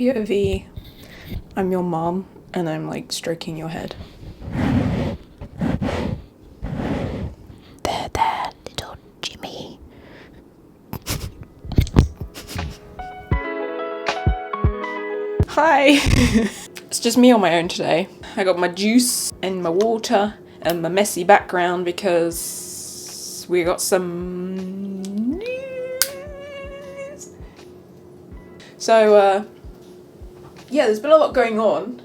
POV, I'm your mom and I'm like stroking your head. There, little Jimmy. Hi! It's just me on my own today. I got my juice and my water and my messy background because we got some news. So, yeah, there's been a lot going on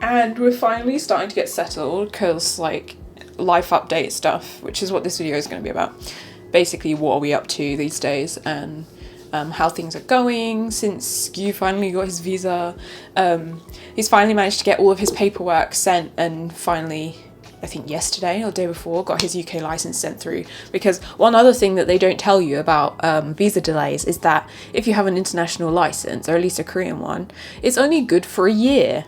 and we're finally starting to get settled because, like, life update stuff, which is what this video is going to be about. Basically, what are we up to these days and how things are going since Gu finally got his visa. He's finally managed to get all of his paperwork sent and finally, I think yesterday or the day before, got his UK license sent through. Because one other thing that they don't tell you about visa delays is that if you have an international license, or at least a Korean one, it's only good for a year.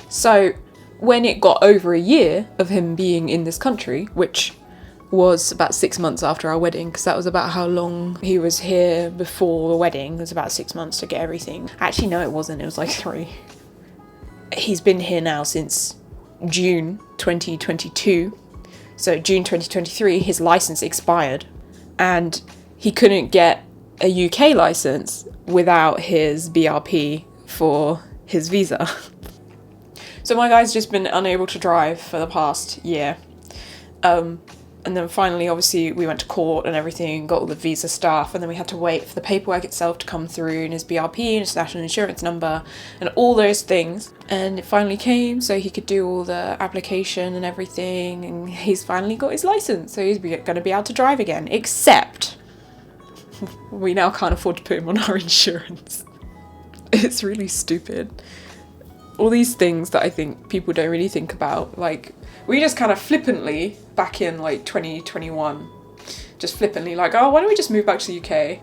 So when it got over a year of him being in this country, which was about 6 months after our wedding, because that was about how long he was here before the wedding. It was about 6 months to get everything. Actually, no, it wasn't. It was like 3. He's been here now since June 2022. So June 2023, his license expired and he couldn't get a UK license without his BRP for his visa. So my guy's just been unable to drive for the past year. And then finally, obviously, we went to court and everything, got all the visa stuff, and then we had to wait for the paperwork itself to come through, and his BRP and his national insurance number, and all those things. And it finally came, so he could do all the application and everything, and he's finally got his license, so he's going to be able to drive again, except we now can't afford to put him on our insurance. It's really stupid. All these things that I think people don't really think about, like, we just kind of flippantly, back in like 2021, just flippantly like, oh, why don't we just move back to the UK?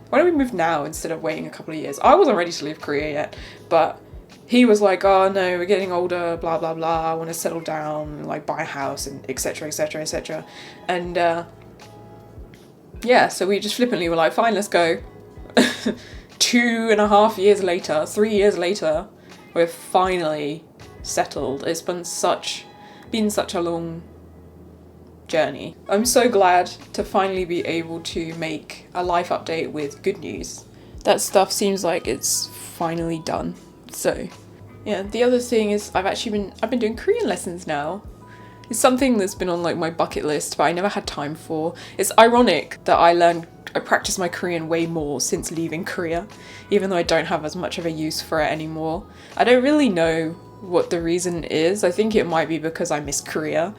Why don't we move now instead of waiting a couple of years? I wasn't ready to leave Korea yet, but he was like, oh no, we're getting older, blah, blah, blah, I want to settle down, like buy a house and etc, etc, etc. And yeah, so we just flippantly were like, fine, let's go. 2.5 years later, 3 years later, we're finally settled. It's been such a long journey. I'm so glad to finally be able to make a life update with good news. That stuff seems like it's finally done. So yeah, the other thing is I've been doing Korean lessons now. It's something that's been on like my bucket list, but I never had time for. It's ironic that I practice my Korean way more since leaving Korea, even though I don't have as much of a use for it anymore. I don't really know what the reason is. I think it might be because I miss Korea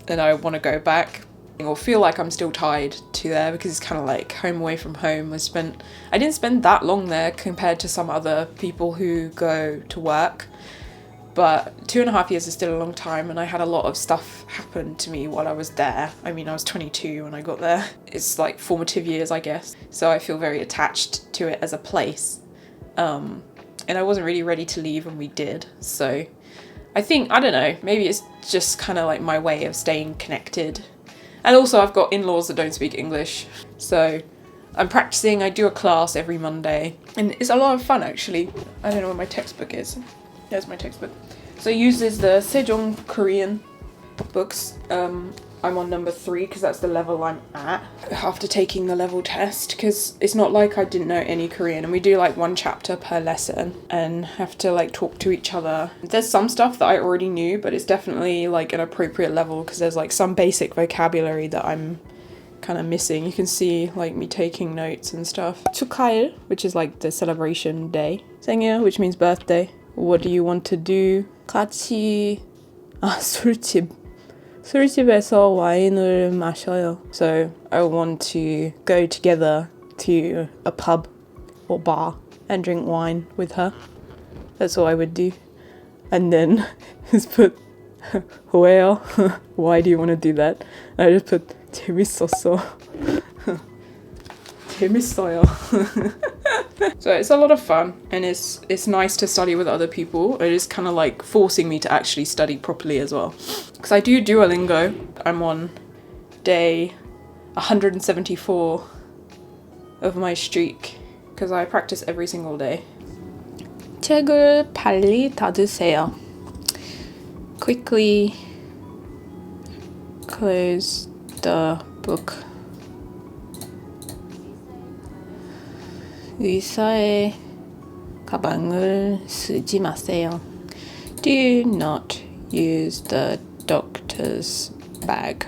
and I want to go back, or feel like I'm still tied to there because it's kind of like home away from home. I didn't spend that long there compared to some other people who go to work, but 2.5 years is still a long time, and I had a lot of stuff happen to me while I was there. I mean, I was 22 when I got there. It's like formative years, I guess, so I feel very attached to it as a place. And I wasn't really ready to leave when we did, so I think, I don't know, maybe it's just kind of like my way of staying connected. And also I've got in-laws that don't speak English, so I'm practicing. I do a class every Monday, and it's a lot of fun actually. I don't know where my textbook is. There's my textbook. So it uses the Sejong Korean books. I'm on number 3 because that's the level I'm at after taking the level test, because it's not like I didn't know any Korean, and we do like 1 chapter per lesson and have to like talk to each other. There's some stuff that I already knew, but it's definitely like an appropriate level because there's like some basic vocabulary that I'm kind of missing. You can see like me taking notes and stuff. 축하일, which is like the celebration day. 생일, which means birthday. What do you want to do? 같이 술집에서 와인을 마셔요. So I want to go together to a pub or bar and drink wine with her. That's what I would do. And then just put 왜요? Why do you want to do that? And I just put 재밌었어. 재밌어요. So it's a lot of fun, and it's nice to study with other people. It is kind of like forcing me to actually study properly as well. Because I do Duolingo. I'm on day 174 of my streak because I practice every single day. 책을 빨리 닫으세요. Quickly close the book. 의사의 가방을 쓰지 마세요. Do not use the doctor's bag.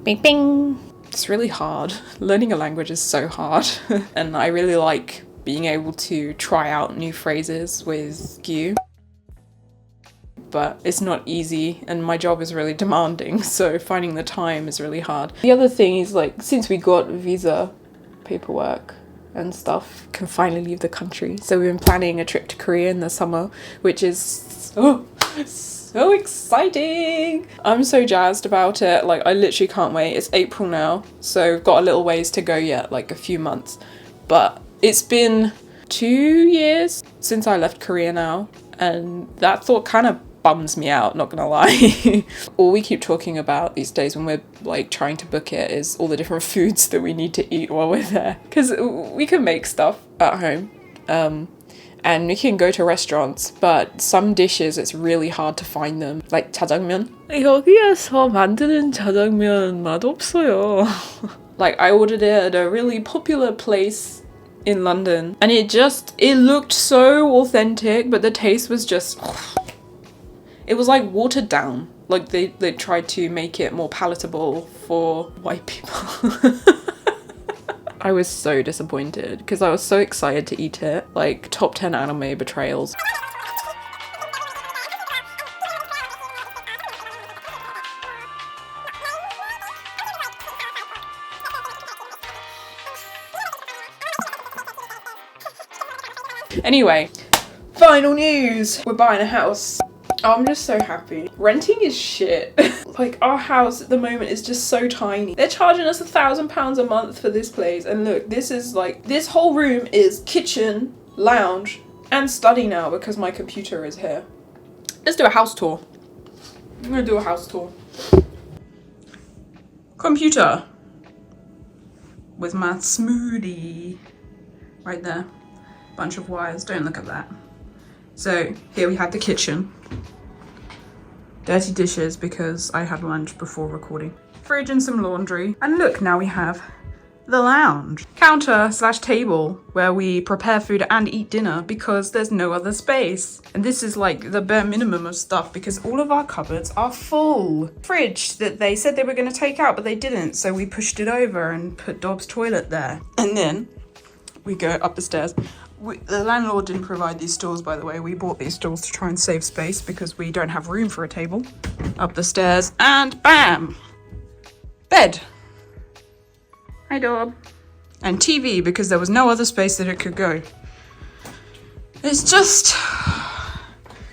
Bing bing. It's really hard. Learning a language is so hard. And I really like being able to try out new phrases with you. But it's not easy and my job is really demanding, so finding the time is really hard. The other thing is, like, since we got visa paperwork and stuff, can finally leave the country. So we've been planning a trip to Korea in the summer, which is so exciting. I'm so jazzed about it. Like, I literally can't wait. It's April now, so we've got a little ways to go yet, like a few months. But it's been 2 years since I left Korea now, and that thought kind of bums me out, not gonna lie. All we keep talking about these days when we're like trying to book it is all the different foods that we need to eat while we're there, because we can make stuff at home and we can go to restaurants, but some dishes it's really hard to find them, like jjajangmyeon. 여기에서 만드는 jjajangmyeon 맛없어요. Like, I ordered it at a really popular place in London and it looked so authentic, but the taste was just it was like watered down. Like they tried to make it more palatable for white people. I was so disappointed because I was so excited to eat it. Like, top 10 anime betrayals. Anyway, final news. We're buying a house. I'm just so happy. Renting is shit. Like, our house at the moment is just so tiny. They're charging us £1,000 a month for this place. And look, this is like, this whole room is kitchen, lounge, and study now because my computer is here. Let's do a house tour. I'm gonna do a house tour. Computer. With my smoothie. Right there. Bunch of wires, don't look at that. So here we have the kitchen. Dirty dishes because I had lunch before recording. Fridge and some laundry. And look, now we have the lounge. Counter/table where we prepare food and eat dinner because there's no other space. And this is like the bare minimum of stuff because all of our cupboards are full. Fridge that they said they were going to take out but they didn't, so we pushed it over and put Dob's toilet there. And then we go up the stairs. The landlord didn't provide these stools, by the way. We bought these stools to try and save space because we don't have room for a table. Up the stairs and bam! Bed. Hi, Dob. And TV because there was no other space that it could go. It's just...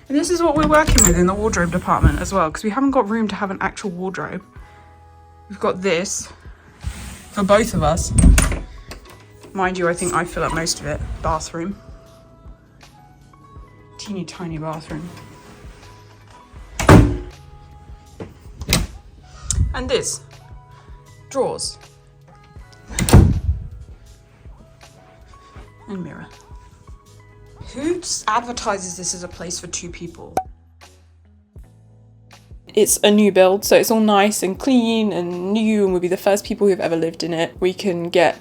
And this is what we're working with in the wardrobe department as well, because we haven't got room to have an actual wardrobe. We've got this for both of us. Mind you, I think I fill up most of it. Bathroom. Teeny tiny bathroom. And this. Drawers. And mirror. Who advertises this as a place for 2 people? It's a new build, so it's all nice and clean and new, and we'll be the first people who've ever lived in it. We can get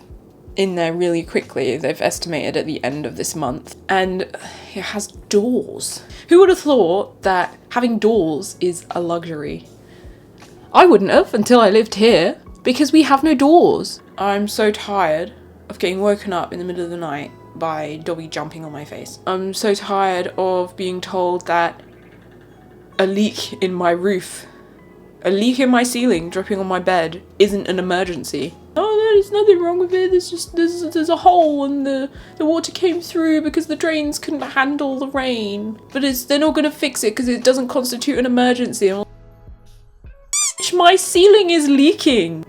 in there really quickly. They've estimated at the end of this month, and it has doors. Who would have thought that having doors is a luxury? I wouldn't have until I lived here, because we have no doors. I'm so tired of getting woken up in the middle of the night by Dobby jumping on my face. I'm so tired of being told that a leak in my roof, a leak in my ceiling dripping on my bed isn't an emergency. Oh, there's nothing wrong with it. There's a hole and the water came through because the drains couldn't handle the rain. But they're not going to fix it because it doesn't constitute an emergency. My ceiling is leaking.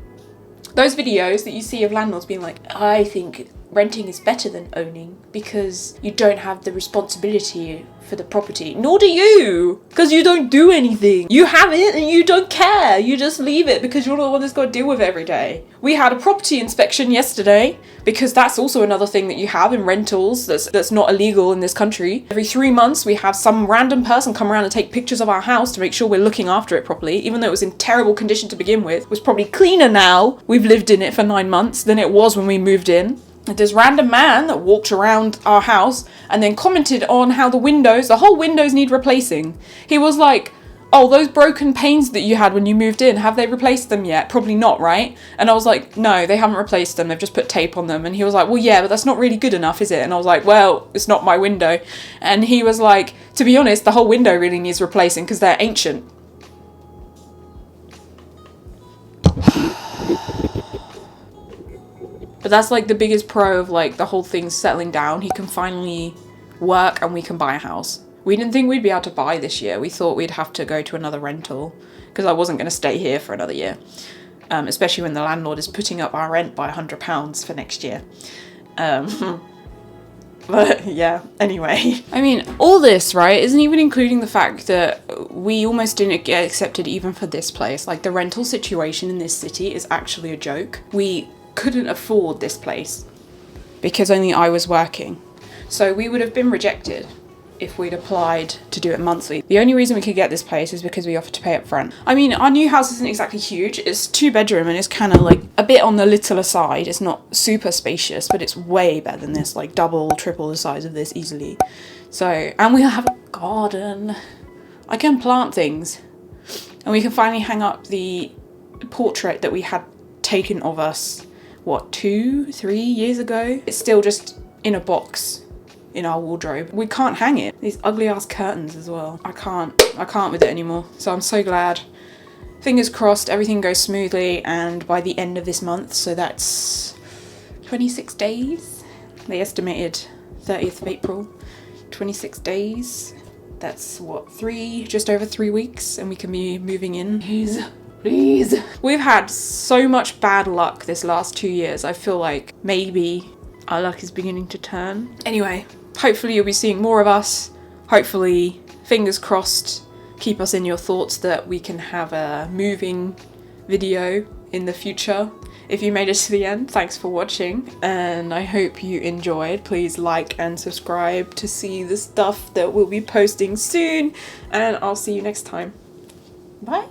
Those videos that you see of landlords being like, I think renting is better than owning because you don't have the responsibility for the property. Nor do you, because you don't do anything. You have it and you don't care. You just leave it because you're the one that's got to deal with it every day. We had a property inspection yesterday because that's also another thing that you have in rentals that's not illegal in this country. Every 3 months we have some random person come around and take pictures of our house to make sure we're looking after it properly, even though it was in terrible condition to begin with. It was probably cleaner now. We've lived in it for 9 months than it was when we moved in. This random man that walked around our house and then commented on how the whole windows need replacing. He was like, oh, those broken panes that you had when you moved in, have they replaced them yet? Probably not, right? And I was like, no, they haven't replaced them. They've just put tape on them. And he was like, well, yeah, but that's not really good enough, is it? And I was like, well, it's not my window. And he was like, to be honest, the whole window really needs replacing because they're ancient. But that's like the biggest pro of like the whole thing settling down. He can finally work and we can buy a house. We didn't think we'd be able to buy this year. We thought we'd have to go to another rental because I wasn't going to stay here for another year. Especially when the landlord is putting up our rent by £100 for next year. But yeah, anyway. I mean, all this, right, isn't even including the fact that we almost didn't get accepted even for this place. Like the rental situation in this city is actually a joke. We couldn't afford this place because only I was working. So we would have been rejected if we'd applied to do it monthly. The only reason we could get this place is because we offered to pay up front. I mean, our new house isn't exactly huge. It's 2-bedroom and it's kind of like a bit on the littler side. It's not super spacious, but it's way better than this, like double, triple the size of this easily. So, and we'll have a garden. I can plant things. And we can finally hang up the portrait that we had taken of us, 2-3 years ago? It's still just in a box in our wardrobe. We can't hang it. These ugly ass curtains as well. I can't with it anymore. So I'm so glad. Fingers crossed everything goes smoothly and by the end of this month, so that's 26 days. They estimated 30th of April, 26 days. That's just over 3 weeks and we can be moving in. Please. We've had so much bad luck this last 2 years. I feel like maybe our luck is beginning to turn. Anyway, hopefully you'll be seeing more of us. Hopefully, fingers crossed, keep us in your thoughts that we can have a moving video in the future. If you made it to the end, thanks for watching. And I hope you enjoyed. Please like and subscribe to see the stuff that we'll be posting soon. And I'll see you next time. Bye.